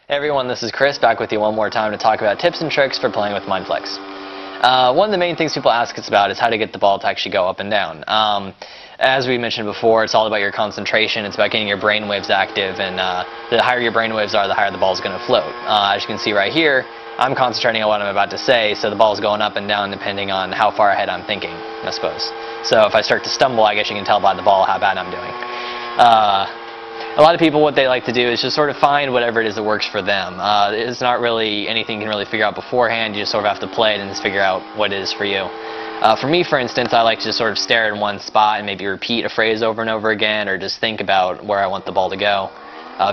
Hey everyone, this is Chris back with you one more time to talk about tips and tricks for playing with Mindflex. One of the main things people ask us about is how to get the ball to actually go up and down. As we mentioned before, it's all about your concentration. It's about getting your brain waves active, and the higher your brain waves are, the higher the ball is going to float. As you can see right here, I'm concentrating on what I'm about to say, so the ball is going up and down depending on how far ahead I'm thinking, I suppose. So if I start to stumble, I guess you can tell by the ball how bad I'm doing. A lot of people, what they like to do is just sort of find whatever it is that works for them. It's not really anything you can really figure out beforehand. You just sort of have to play it and just figure out what it is for you. For me, for instance, I like to just sort of stare in one spot and maybe repeat a phrase over and over again, or just think about where I want the ball to go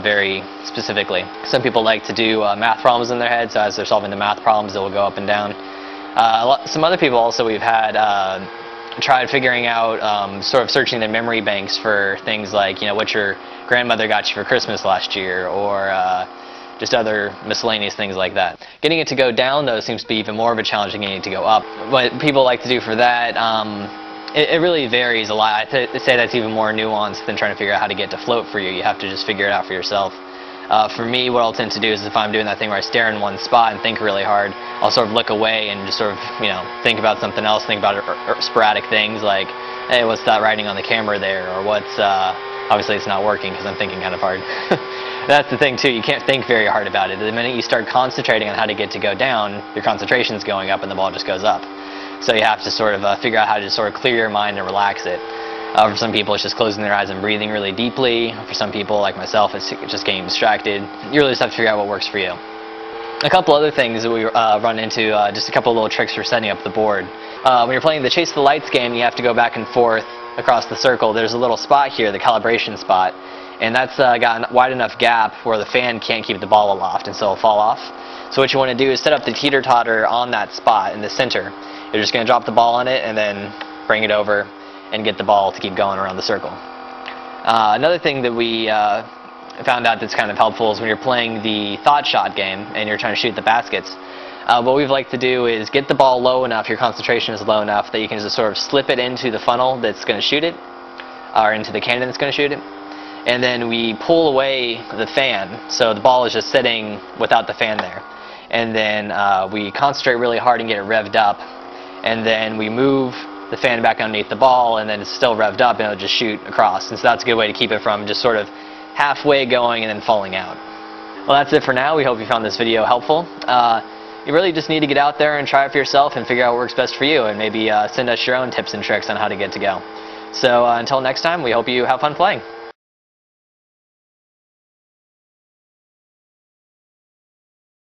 very specifically. Some people like to do math problems in their head, so as they're solving the math problems, it will go up and down. Some other people also we've had tried figuring out, sort of searching their memory banks for things like, you know, what your grandmother got you for Christmas last year, or just other miscellaneous things like that. Getting it to go down, though, seems to be even more of a challenge than getting it to go up. What people like to do for that, it really varies a lot. I'd say that's even more nuanced than trying to figure out how to get to float for you. You have to just figure it out for yourself. For me, what I'll tend to do is if I'm doing that thing where I stare in one spot and think really hard, I'll sort of look away and just sort of, you know, think about something else, think about sporadic things like, hey, what's that writing on the camera there, or what's, obviously it's not working because I'm thinking kind of hard. That's the thing too, you can't think very hard about it. The minute you start concentrating on how to get to go down, your concentration's going up and the ball just goes up. So you have to sort of figure out how to just sort of clear your mind and relax it. For some people, it's just closing their eyes and breathing really deeply. For some people, like myself, it's just getting distracted. You really just have to figure out what works for you. A couple other things that we run into, just a couple of little tricks for setting up the board. When you're playing the Chase the Lights game, you have to go back and forth across the circle. There's a little spot here, the calibration spot, and that's got a wide enough gap where the fan can't keep the ball aloft, and so it'll fall off. So what you want to do is set up the teeter-totter on that spot in the center. You're just going to drop the ball on it and then bring it over and get the ball to keep going around the circle. Another thing that we found out that's kind of helpful is when you're playing the thought shot game and you're trying to shoot the baskets, what we've liked to do is get the ball low enough, your concentration is low enough that you can just sort of slip it into the funnel that's going to shoot it, or into the cannon that's going to shoot it, and then we pull away the fan, so the ball is just sitting without the fan there. And then we concentrate really hard and get it revved up, and then we move the fan back underneath the ball, and then it's still revved up and it'll just shoot across. And so that's a good way to keep it from just sort of halfway going and then falling out. Well, that's it for now. We hope you found this video helpful. You really just need to get out there and try it for yourself and figure out what works best for you, and maybe send us your own tips and tricks on how to get to go. So until next time, we hope you have fun playing.